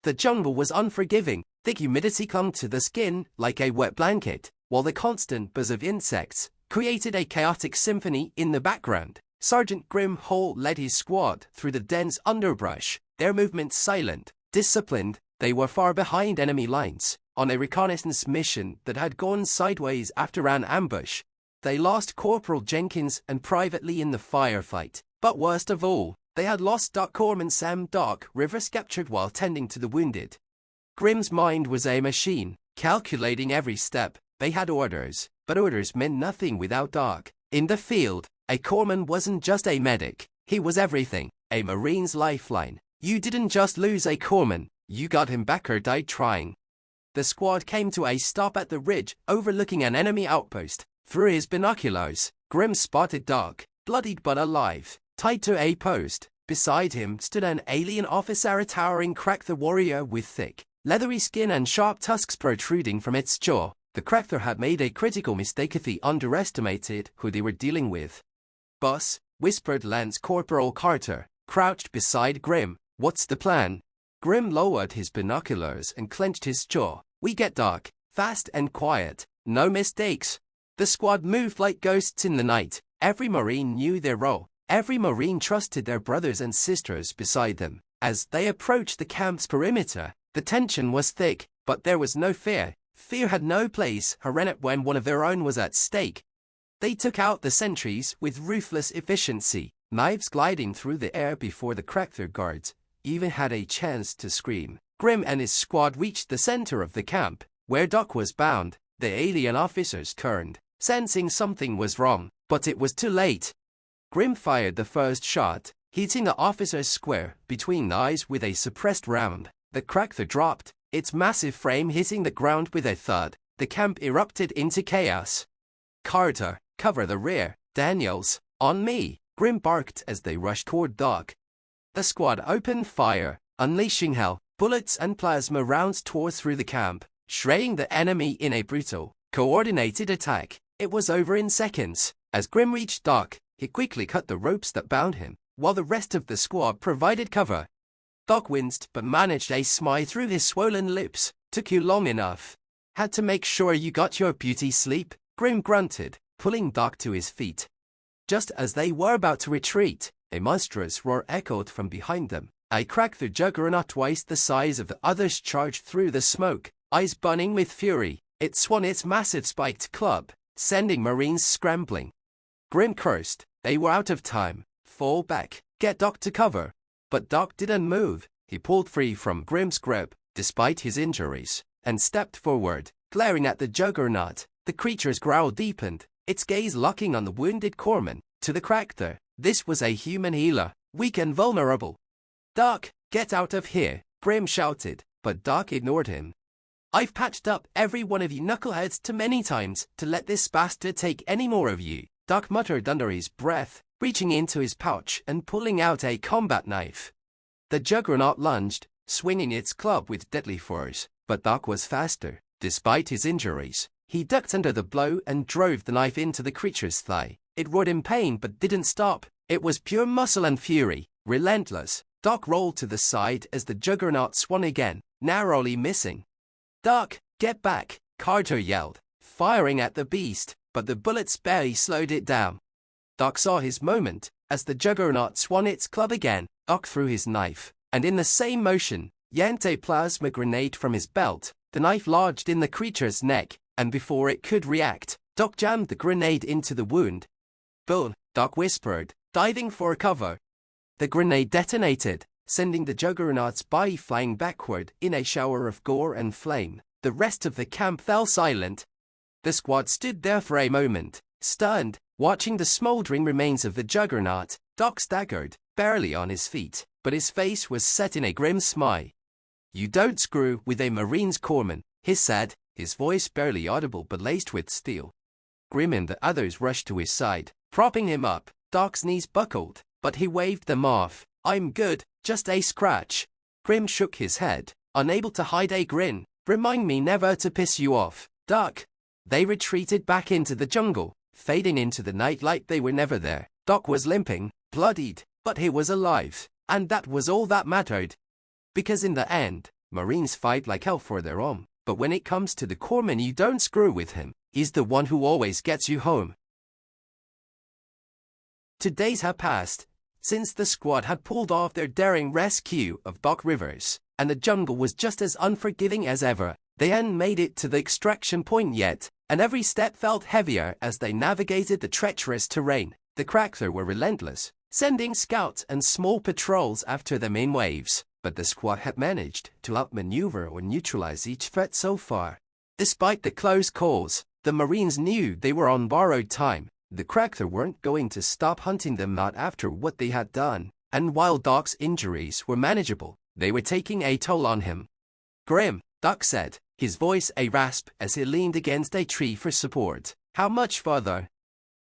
The jungle was unforgiving, thick humidity clung to the skin like a wet blanket, while the constant buzz of insects created a chaotic symphony in the background. Sergeant Grim Hole led his squad through the dense underbrush, their movements silent, disciplined. They were far behind enemy lines, on a reconnaissance mission that had gone sideways after an ambush. They lost Corporal Jenkins and Private Lee in the firefight, but worst of all, they had lost Doc Corpsman Sam Doc Rivers captured while tending to the wounded. Grim's mind was a machine, calculating every step. They had orders, but orders meant nothing without Doc. In the field, a corpsman wasn't just a medic, he was everything, a Marine's lifeline. You didn't just lose a corpsman, you got him back or died trying. The squad came to a stop at the ridge overlooking an enemy outpost. Through his binoculars, Grim spotted Doc, bloodied but alive, tied to a post. Beside him stood an alien officer, a towering Crackther warrior with thick, leathery skin and sharp tusks protruding from its jaw. The Crackther had made a critical mistake if he underestimated who they were dealing with. "Boss," whispered Lance Corporal Carter, crouched beside Grim. "What's the plan?" Grim lowered his binoculars and clenched his jaw. "We get Doc, fast and quiet, no mistakes." The squad moved like ghosts in the night. Every Marine knew their role. Every Marine trusted their brothers and sisters beside them. As they approached the camp's perimeter, the tension was thick, but there was no fear. Fear had no place when one of their own was at stake. They took out the sentries with ruthless efficiency, knives gliding through the air before the Crackther guards even had a chance to scream. Grim and his squad reached the center of the camp, where Doc was bound. The alien officers turned, sensing something was wrong, but it was too late. Grim fired the first shot, hitting the officer square between the eyes with a suppressed round. The Crackther dropped, its massive frame hitting the ground with a thud. The camp erupted into chaos. "Carter, cover the rear. Daniels, on me," Grim barked as they rushed toward Doc. The squad opened fire, unleashing hell. Bullets and plasma rounds tore through the camp, shredding the enemy in a brutal, coordinated attack. It was over in seconds. As Grim reached Doc, he quickly cut the ropes that bound him, while the rest of the squad provided cover. Doc winced but managed a smile through his swollen lips. "Took you long enough. Had to make sure you got your beauty sleep," Grim grunted, pulling Doc to his feet. Just as they were about to retreat, a monstrous roar echoed from behind them. A Crackther juggernaut twice the size of the others charged through the smoke, eyes burning with fury. It swung its massive spiked club, sending Marines scrambling. Grim cursed. They were out of time. "Fall back. Get Doc to cover." But Doc didn't move. He pulled free from Grim's grip, despite his injuries, and stepped forward, glaring at the juggernaut. The creature's growl deepened, its gaze locking on the wounded corpsman. To the Crackther, this was a human healer, weak and vulnerable. "Doc, get out of here," Grim shouted, but Doc ignored him. "I've patched up every one of you knuckleheads too many times to let this bastard take any more of you," Doc muttered under his breath, reaching into his pouch and pulling out a combat knife. The juggernaut lunged, swinging its club with deadly force, but Doc was faster. Despite his injuries, he ducked under the blow and drove the knife into the creature's thigh. It roared in pain but didn't stop. It was pure muscle and fury, relentless. Doc rolled to the side as the juggernaut swung again, narrowly missing. "Doc, get back," Carter yelled, firing at the beast, but the bullets barely slowed it down. Doc saw his moment. As the juggernaut swung its club again, Doc threw his knife, and in the same motion, yanked a plasma grenade from his belt. The knife lodged in the creature's neck, and before it could react, Doc jammed the grenade into the wound. "Bull," Doc whispered, diving for cover. The grenade detonated, sending the juggernaut's body flying backward in a shower of gore and flame. The rest of the camp fell silent. The squad stood there for a moment, stunned, watching the smoldering remains of the juggernaut. Doc staggered, barely on his feet, but his face was set in a grim smile. "You don't screw with a Marine's corpsman," he said, his voice barely audible but laced with steel. Grim and the others rushed to his side, propping him up. Doc's knees buckled, but he waved them off. "I'm good, just a scratch." Grim shook his head, unable to hide a grin. "Remind me never to piss you off, Doc." They retreated back into the jungle, fading into the night like they were never there. Doc was limping, bloodied, but he was alive, and that was all that mattered. Because in the end, Marines fight like hell for their own, but when it comes to the corpsman, you don't screw with him. He's the one who always gets you home. 2 days had passed since the squad had pulled off their daring rescue of Doc Rivers, and the jungle was just as unforgiving as ever. They hadn't made it to the extraction point yet, and every step felt heavier as they navigated the treacherous terrain. The Cracker were relentless, sending scouts and small patrols after them in waves, but the squad had managed to outmaneuver or neutralize each threat so far. Despite the close calls, the Marines knew they were on borrowed time. The Cracker weren't going to stop hunting them, not after what they had done, and while Doc's injuries were manageable, they were taking a toll on him. "Grim," Doc said, his voice a rasp as he leaned against a tree for support. "How much further?"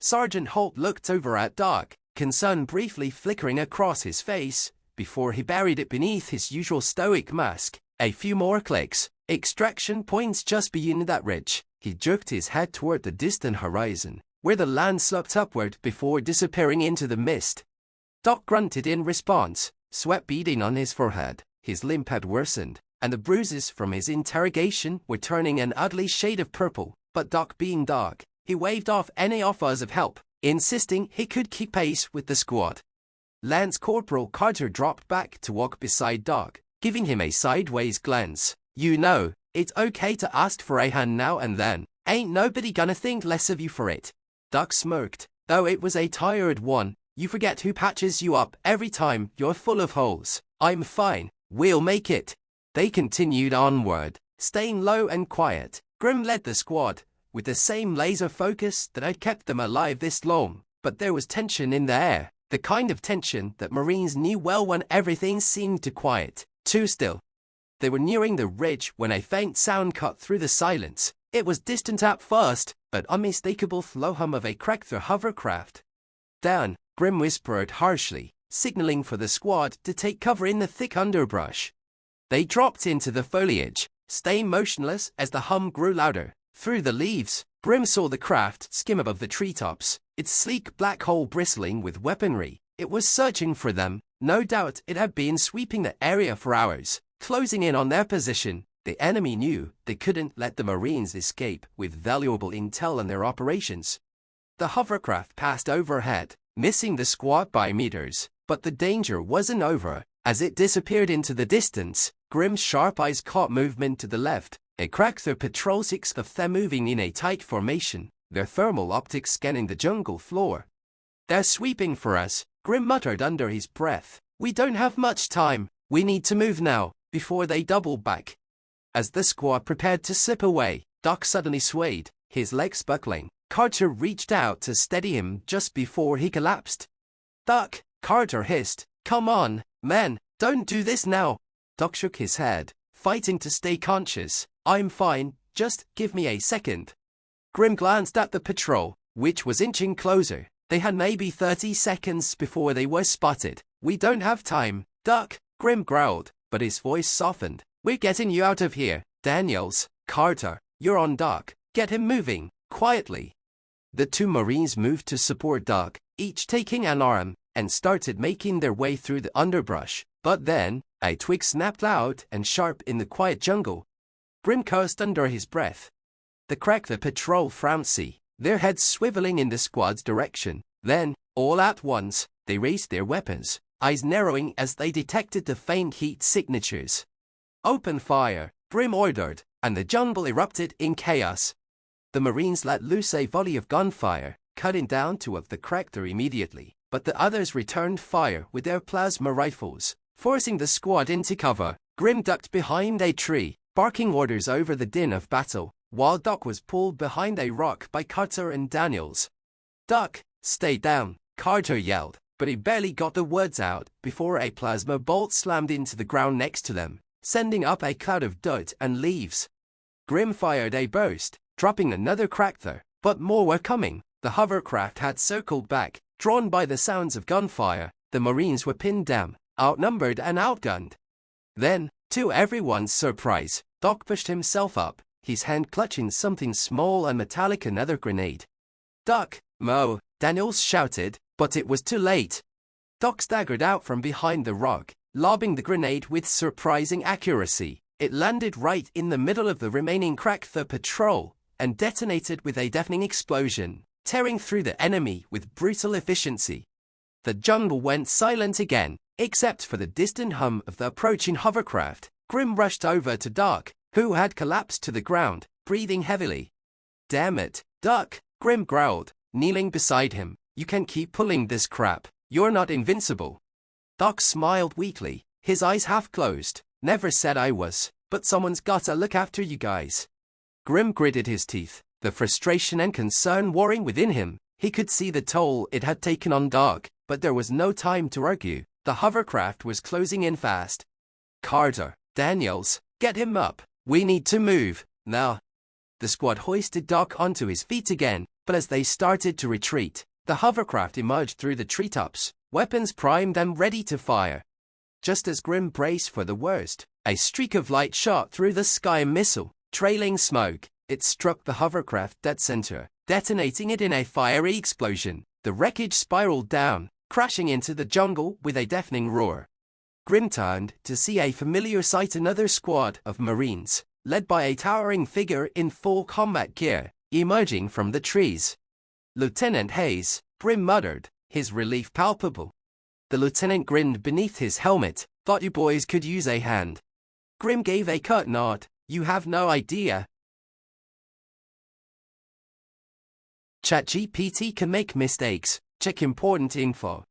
Sergeant Holt looked over at Doc, concern briefly flickering across his face, before he buried it beneath his usual stoic mask. "A few more clicks. Extraction points just beyond that ridge." He jerked his head toward the distant horizon, where the land sloped upward before disappearing into the mist. Doc grunted in response, sweat beading on his forehead. His limp had worsened, and the bruises from his interrogation were turning an ugly shade of purple. But Doc being Doc, he waved off any offers of help, insisting he could keep pace with the squad. Lance Corporal Carter dropped back to walk beside Doc, giving him a sideways glance. "You know, it's okay to ask for a hand now and then. Ain't nobody gonna think less of you for it." Doc smirked, though it was a tired one. "You forget who patches you up every time you're full of holes." "I'm fine. We'll make it." They continued onward, staying low and quiet. Grim led the squad, with the same laser focus that had kept them alive this long. But there was tension in the air, the kind of tension that Marines knew well when everything seemed to quiet. Too still. They were nearing the ridge when a faint sound cut through the silence. It was distant at first, but unmistakable flow hum of a Cracker hovercraft. "Down," Grim whispered harshly, signaling for the squad to take cover in the thick underbrush. They dropped into the foliage, staying motionless as the hum grew louder. Through the leaves, Grim saw the craft skim above the treetops, its sleek black hull bristling with weaponry. It was searching for them. No doubt it had been sweeping the area for hours, closing in on their position. The enemy knew they couldn't let the Marines escape with valuable intel on their operations. The hovercraft passed overhead, missing the squad by meters, but the danger wasn't over. As it disappeared into the distance, Grim's sharp eyes caught movement to the left. A Cracker patrol, 6 of them moving in a tight formation, their thermal optics scanning the jungle floor. "They're sweeping for us," Grim muttered under his breath. "We don't have much time. We need to move now, before they double back." As the squad prepared to slip away, Doc suddenly swayed, his legs buckling. Carter reached out to steady him just before he collapsed. "Doc," Carter hissed, "come on, man, don't do this now." Doc shook his head, fighting to stay conscious. "I'm fine, just give me a second." Grim glanced at the patrol, which was inching closer. They had maybe 30 seconds before they were spotted. "We don't have time, Doc," Grim growled, but his voice softened. "We're getting you out of here." "Daniels, Carter, you're on Doc. Get him moving, quietly." The 2 Marines moved to support Doc, each taking an arm, and started making their way through the underbrush. But then, a twig snapped loud and sharp in the quiet jungle. Grim cursed under his breath. The Cracker patrol frowned, their heads swiveling in the squad's direction. Then, all at once, they raised their weapons, eyes narrowing as they detected the faint heat signatures. "Open fire," Grim ordered, and the jungle erupted in chaos. The Marines let loose a volley of gunfire, cutting down 2 of the Cracker immediately, but the others returned fire with their plasma rifles, forcing the squad into cover. Grim ducked behind a tree, barking orders over the din of battle, while Doc was pulled behind a rock by Carter and Daniels. "Doc, stay down," Carter yelled, but he barely got the words out before a plasma bolt slammed into the ground next to them, sending up a cloud of dirt and leaves. Grim fired a burst, dropping another Cracker, but more were coming. The hovercraft had circled back, drawn by the sounds of gunfire. The Marines were pinned down, outnumbered and outgunned. Then, to everyone's surprise, Doc pushed himself up, his hand clutching something small and metallic, another grenade. "Doc, Mo," Daniels shouted, but it was too late. Doc staggered out from behind the rock, lobbing the grenade with surprising accuracy. It landed right in the middle of the remaining Crack-the patrol and detonated with a deafening explosion, tearing through the enemy with brutal efficiency. The jungle went silent again, except for the distant hum of the approaching hovercraft. Grim rushed over to Duck, who had collapsed to the ground, breathing heavily. "Damn it, Duck," Grim growled, kneeling beside him. "You can keep pulling this crap. You're not invincible." Duck smiled weakly, his eyes half closed. "Never said I was, but someone's gotta look after you guys." Grim gritted his teeth, the frustration and concern warring within him. He could see the toll it had taken on Duck, but there was no time to argue. The hovercraft was closing in fast. "Carter, Daniels, get him up. We need to move, now." The squad hoisted Duck onto his feet again, but as they started to retreat, the hovercraft emerged through the treetops, weapons primed and ready to fire. Just as Grim braced for the worst, a streak of light shot through the sky missile, trailing smoke. It struck the hovercraft dead center, detonating it in a fiery explosion. The wreckage spiraled down, crashing into the jungle with a deafening roar. Grim turned to see a familiar sight: another squad of Marines, led by a towering figure in full combat gear, emerging from the trees. "Lieutenant Hayes," Grim muttered, his relief palpable. The lieutenant grinned beneath his helmet. "Thought you boys could use a hand." Grim gave a curt nod. "You have no idea. ChatGPT can make mistakes. Check important info."